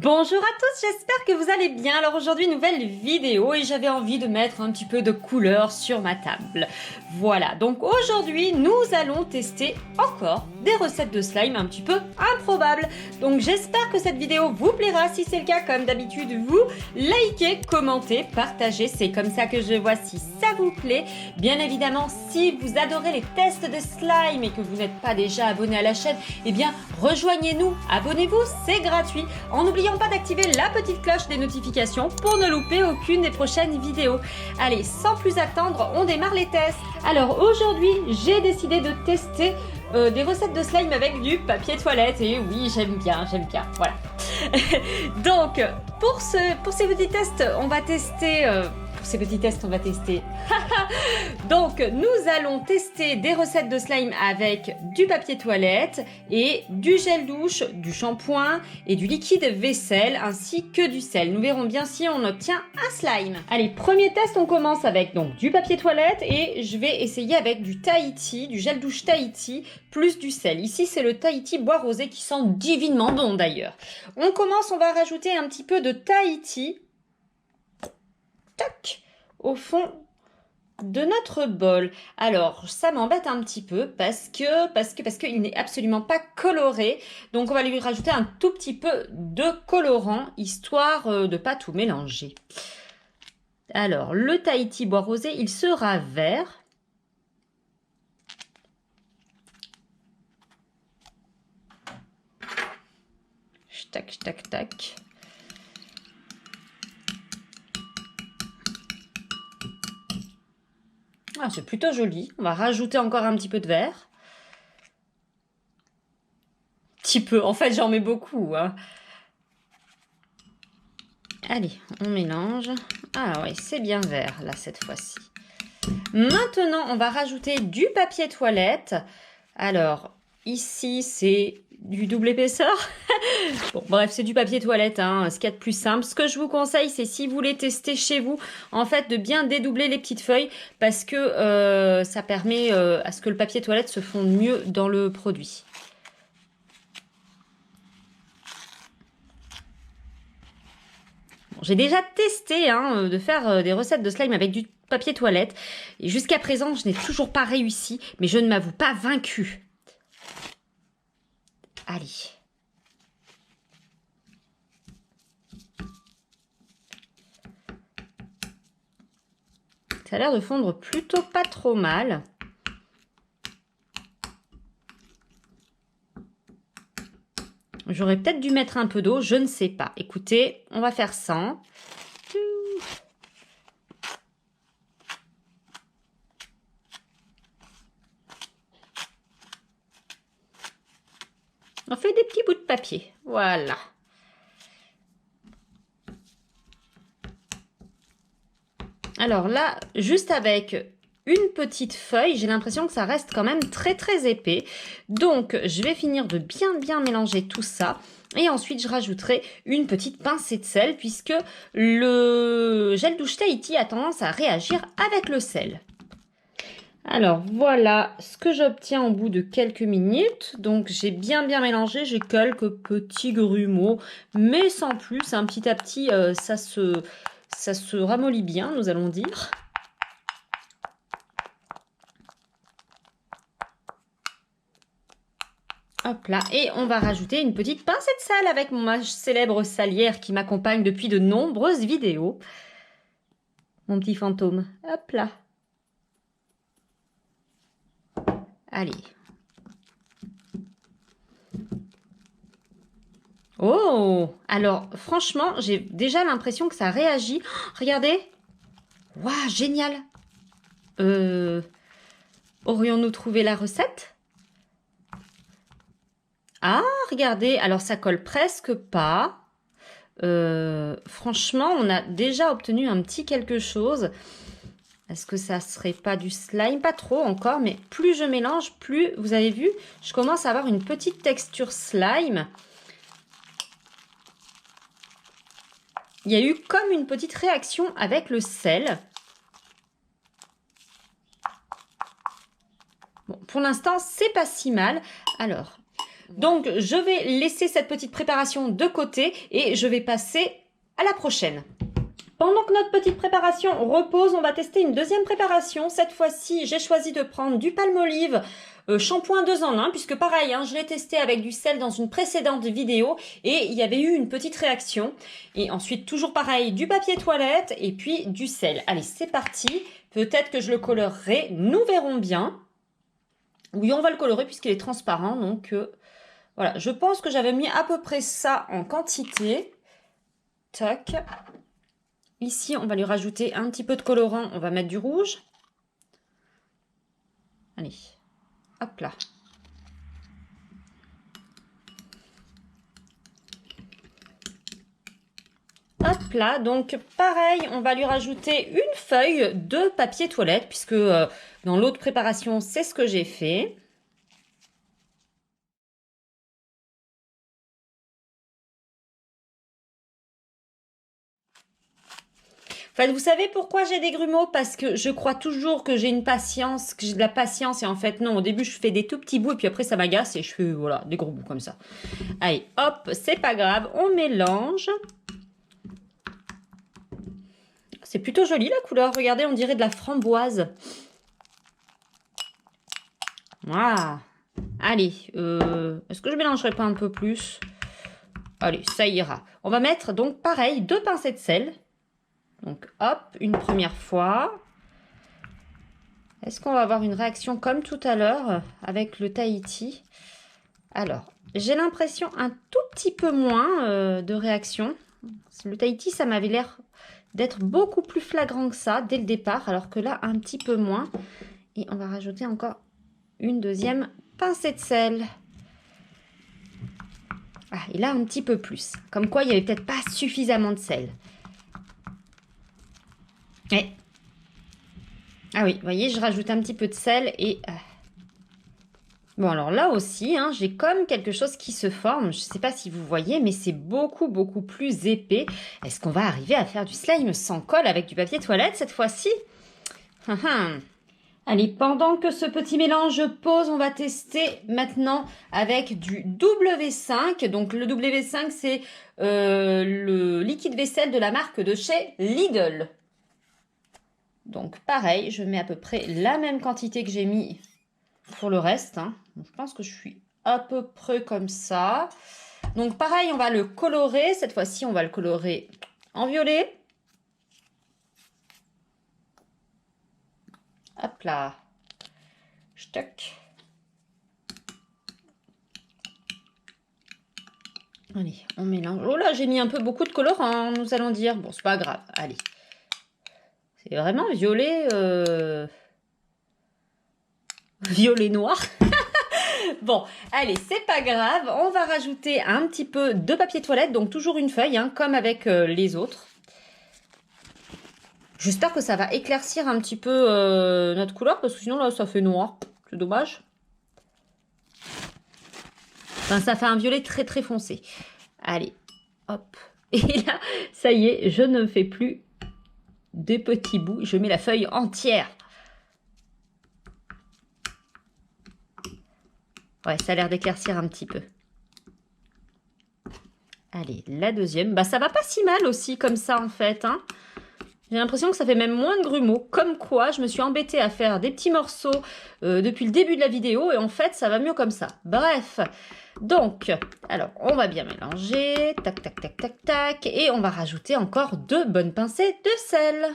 Bonjour à tous, j'espère que vous allez bien. Alors aujourd'hui, nouvelle vidéo et j'avais envie de mettre un petit peu de couleur sur ma table. Voilà, donc aujourd'hui, nous allons tester encore des recettes de slime un petit peu improbables. Donc j'espère que cette vidéo vous plaira. Si c'est le cas, comme d'habitude, vous likez, commentez, partagez. C'est comme ça que je vois si ça vous plaît. Bien évidemment, si vous adorez les tests de slime et que vous n'êtes pas déjà abonné à la chaîne, eh bien rejoignez-nous, abonnez-vous, c'est gratuit. En n'oubliant pas d'activer la petite cloche des notifications pour ne louper aucune des prochaines vidéos. Allez, sans plus attendre, on démarre les tests. Alors aujourd'hui, j'ai décidé de tester des recettes de slime avec du papier toilette. Et oui, j'aime bien, voilà. Donc, pour ces petits tests, on va tester... Donc, nous allons tester des recettes de slime avec du papier toilette et du gel douche, du shampoing et du liquide vaisselle ainsi que du sel. Nous verrons bien si on obtient un slime. Allez, premier test, on commence avec donc du papier toilette et je vais essayer avec du Tahiti, du gel douche Tahiti plus du sel. Ici, c'est le Tahiti bois rosé qui sent divinement bon d'ailleurs. On commence, on va rajouter un petit peu de Tahiti. Tac, au fond de notre bol. Alors, ça m'embête un petit peu parce qu'il n'est absolument pas coloré. Donc, on va lui rajouter un tout petit peu de colorant, histoire de pas tout mélanger. Alors, le Tahiti bois rosé, il sera vert. Tac, tac, tac. Ah, c'est plutôt joli. On va rajouter encore un petit peu de vert. Petit peu. En fait, j'en mets beaucoup. Hein. Allez, on mélange. Ah ouais, c'est bien vert, là, cette fois-ci. Maintenant, on va rajouter du papier toilette. Alors, ici, c'est du double épaisseur. Bon, bref, c'est du papier toilette, hein, ce qu'il y a de plus simple. Ce que je vous conseille, c'est si vous voulez tester chez vous, en fait, de bien dédoubler les petites feuilles parce que ça permet à ce que le papier toilette se fonde mieux dans le produit. Bon, j'ai déjà testé hein, de faire des recettes de slime avec du papier toilette et jusqu'à présent, je n'ai toujours pas réussi, mais je ne m'avoue pas vaincue. Allez. Ça a l'air de fondre plutôt pas trop mal. J'aurais peut-être dû mettre un peu d'eau, je ne sais pas. Écoutez, on va faire sans. On fait des petits bouts de papier. Voilà. Alors là, juste avec une petite feuille, j'ai l'impression que ça reste quand même très très épais. Donc, je vais finir de bien mélanger tout ça. Et ensuite, je rajouterai une petite pincée de sel puisque le gel douche Tahiti a tendance à réagir avec le sel. Alors, voilà ce que j'obtiens au bout de quelques minutes. Donc, j'ai bien mélangé. J'ai quelques petits grumeaux, mais sans plus. Hein, petit à petit, ça se ramollit bien, nous allons dire. Hop là, et on va rajouter une petite pincée de sel avec ma célèbre salière qui m'accompagne depuis de nombreuses vidéos. Mon petit fantôme. Hop là. Allez. Oh! Alors, franchement, j'ai déjà l'impression que ça réagit. Oh, regardez! Waouh, génial! Aurions-nous trouvé la recette? Ah, regardez, alors ça colle presque pas. Franchement, on a déjà obtenu un petit quelque chose. Est-ce que ça serait pas du slime? Pas trop encore, mais plus je mélange, plus, vous avez vu, je commence à avoir une petite texture slime. Il y a eu comme une petite réaction avec le sel. Bon, pour l'instant, c'est pas si mal. Alors, Donc, je vais laisser cette petite préparation de côté et je vais passer à la prochaine. Pendant que notre petite préparation repose, on va tester une deuxième préparation. Cette fois-ci, j'ai choisi de prendre du Palmolive shampoing 2 en 1, puisque pareil, je l'ai testé avec du sel dans une précédente vidéo et il y avait eu une petite réaction. Et ensuite, toujours pareil, du papier toilette et puis du sel. Allez, c'est parti. Peut-être que je le colorerai, nous verrons bien. Oui, on va le colorer puisqu'il est transparent, donc voilà. Je pense que j'avais mis à peu près ça en quantité. Tac. Ici, on va lui rajouter un petit peu de colorant. On va mettre du rouge. Allez, hop là. Hop là, donc pareil, on va lui rajouter une feuille de papier toilette, puisque dans l'autre préparation, c'est ce que j'ai fait. En fait, vous savez pourquoi j'ai des grumeaux? Parce que je crois toujours que j'ai une patience, que j'ai de la patience. Et en fait, non, au début, je fais des tout petits bouts et puis après, ça m'agace et je fais, voilà, des gros bouts comme ça. Allez, hop, c'est pas grave, on mélange. C'est plutôt joli la couleur. Regardez, on dirait de la framboise. Voilà. Allez, est-ce que je mélangerai pas un peu plus? Allez, ça ira. On va mettre donc pareil, 2 pincées de sel. Donc hop, une première fois. Est-ce qu'on va avoir une réaction comme tout à l'heure avec le Tahiti? Alors, j'ai l'impression un tout petit peu moins de réaction. Le Tahiti, ça m'avait l'air d'être beaucoup plus flagrant que ça dès le départ, alors que là, un petit peu moins. Et on va rajouter encore une deuxième pincée de sel. Ah, et là, un petit peu plus. Comme quoi, il n'y avait peut-être pas suffisamment de sel. Et... ah oui, vous voyez, je rajoute un petit peu de sel et... bon, alors là aussi, j'ai comme quelque chose qui se forme. Je ne sais pas si vous voyez, mais c'est beaucoup, beaucoup plus épais. Est-ce qu'on va arriver à faire du slime sans colle avec du papier toilette cette fois-ci? Allez, pendant que ce petit mélange pose, on va tester maintenant avec du W5. Donc le W5, c'est le liquide vaisselle de la marque de chez Lidl. Donc pareil, je mets à peu près la même quantité que j'ai mis pour le reste. Donc, je pense que je suis à peu près comme ça. Donc pareil, on va le colorer. Cette fois-ci, on va le colorer en violet. Hop là. Stock. Allez, on mélange. Oh là, j'ai mis un peu beaucoup de colorant, nous allons dire. Bon, c'est pas grave. Allez. C'est vraiment violet... violet noir. Bon, allez, c'est pas grave. On va rajouter un petit peu de papier toilette. Donc, toujours une feuille, comme avec les autres. J'espère que ça va éclaircir un petit peu notre couleur. Parce que sinon, là, ça fait noir. C'est dommage. Enfin, ça fait un violet très, très foncé. Allez, hop. Et là, ça y est, je ne fais plus des petits bouts. Je mets la feuille entière. Ouais, ça a l'air d'éclaircir un petit peu. Allez, la deuxième. Bah, ça va pas si mal aussi comme ça, en fait. J'ai l'impression que ça fait même moins de grumeaux. Comme quoi, je me suis embêtée à faire des petits morceaux depuis le début de la vidéo. Et en fait, ça va mieux comme ça. Bref. Donc, alors, on va bien mélanger. Tac, tac, tac, tac, tac. Et on va rajouter encore 2 bonnes pincées de sel.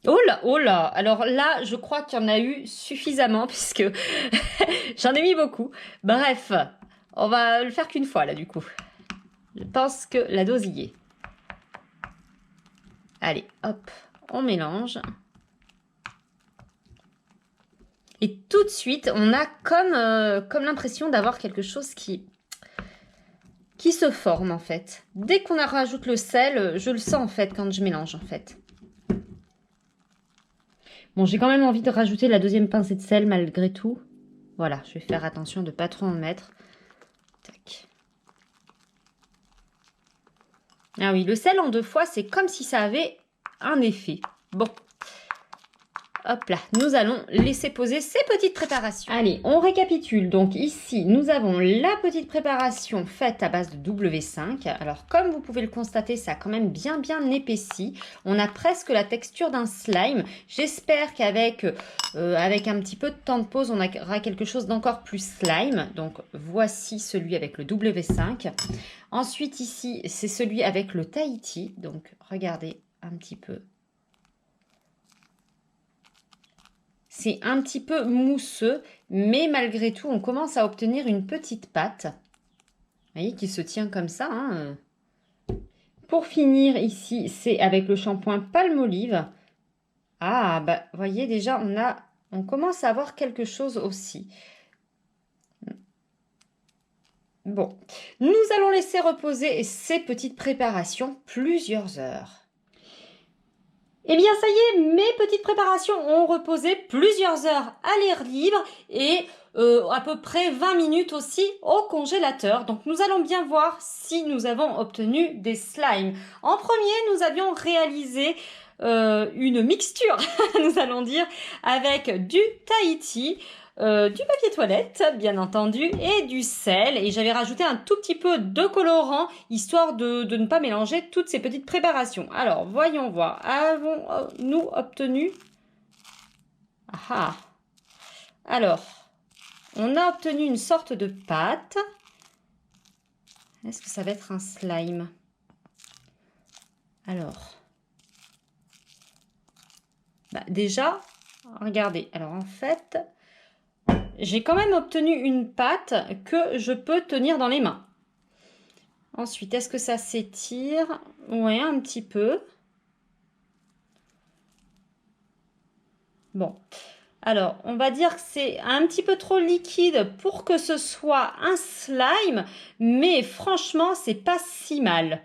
Oh là, alors là, je crois qu'il y en a eu suffisamment puisque j'en ai mis beaucoup. Bref, on va le faire qu'une fois là du coup. Je pense que la dose y est. Allez, hop, on mélange. Et tout de suite, on a comme l'impression d'avoir quelque chose qui se forme en fait. Dès qu'on rajoute le sel, je le sens en fait quand je mélange en fait. Bon, j'ai quand même envie de rajouter la deuxième pincée de sel malgré tout. Voilà, je vais faire attention de ne pas trop en mettre. Tac. Ah oui, le sel en 2 fois, c'est comme si ça avait un effet. Bon. hop là, nous allons laisser poser ces petites préparations. Allez, on récapitule. Donc ici, nous avons la petite préparation faite à base de W5. Alors comme vous pouvez le constater, ça a quand même bien épaissi. On a presque la texture d'un slime. J'espère qu'avec avec un petit peu de temps de pause, on aura quelque chose d'encore plus slime. Donc voici celui avec le W5. Ensuite ici, c'est celui avec le Tahiti. Donc regardez un petit peu. C'est un petit peu mousseux, mais malgré tout, on commence à obtenir une petite pâte. Vous voyez, qui se tient comme ça. Hein. Pour finir, ici, c'est avec le shampoing Palmolive. Ah, bah, vous voyez, déjà, on commence à avoir quelque chose aussi. Bon, nous allons laisser reposer ces petites préparations plusieurs heures. Eh bien, ça y est, mes petites préparations ont reposé plusieurs heures à l'air libre et à peu près 20 minutes aussi au congélateur. Donc, nous allons bien voir si nous avons obtenu des slimes. En premier, nous avions réalisé une mixture, nous allons dire, avec du Tahiti, du papier toilette, bien entendu, et du sel. Et j'avais rajouté un tout petit peu de colorant, histoire de ne pas mélanger toutes ces petites préparations. Alors, voyons voir. Avons-nous obtenu... Ah. Alors, on a obtenu une sorte de pâte. Est-ce que ça va être un slime? Alors... Bah, déjà, regardez. Alors, en fait... J'ai quand même obtenu une pâte que je peux tenir dans les mains. Ensuite, est-ce que ça s'étire? Oui, un petit peu. Bon. Alors, on va dire que c'est un petit peu trop liquide pour que ce soit un slime, mais franchement, c'est pas si mal.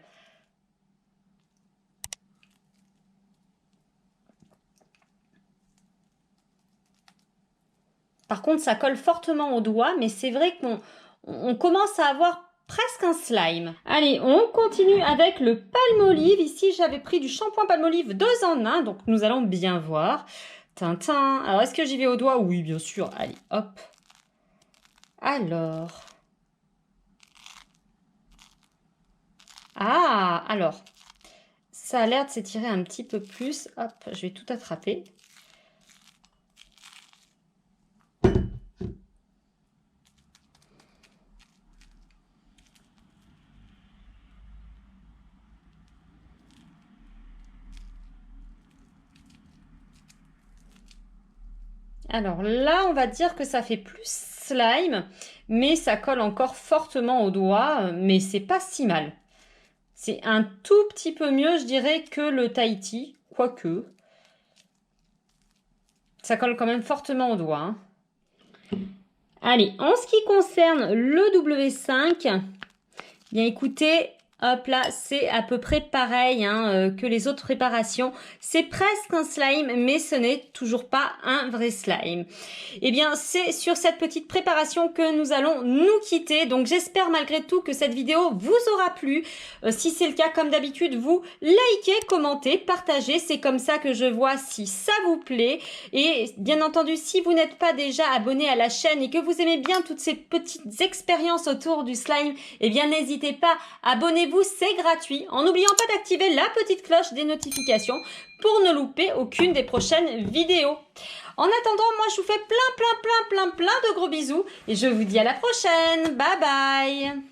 Par contre, ça colle fortement au doigt, mais c'est vrai qu'on commence à avoir presque un slime. Allez, on continue avec le Palmolive. Ici, j'avais pris du shampoing Palmolive 2 en 1, donc nous allons bien voir. Tintin. Alors, est-ce que j'y vais au doigt? Oui, bien sûr. Allez, hop. Alors. Ah, alors. Ça a l'air de s'étirer un petit peu plus. Hop, je vais tout attraper. Alors là, on va dire que ça fait plus slime, mais ça colle encore fortement au doigt, mais c'est pas si mal. C'est un tout petit peu mieux, je dirais, que le Tahiti, quoique. Ça colle quand même fortement au doigt. Hein. Allez, en ce qui concerne le W5, bien écoutez... Hop là, c'est à peu près pareil que les autres préparations. C'est presque un slime, mais ce n'est toujours pas un vrai slime. Eh bien, c'est sur cette petite préparation que nous allons nous quitter. Donc, j'espère malgré tout que cette vidéo vous aura plu. Si c'est le cas, comme d'habitude, vous likez, commentez, partagez. C'est comme ça que je vois si ça vous plaît. Et bien entendu, si vous n'êtes pas déjà abonné à la chaîne et que vous aimez bien toutes ces petites expériences autour du slime, eh bien, n'hésitez pas, abonnez-vous, c'est gratuit, en n'oubliant pas d'activer la petite cloche des notifications pour ne louper aucune des prochaines vidéos. En attendant, moi je vous fais plein de gros bisous et je vous dis à la prochaine. Bye bye.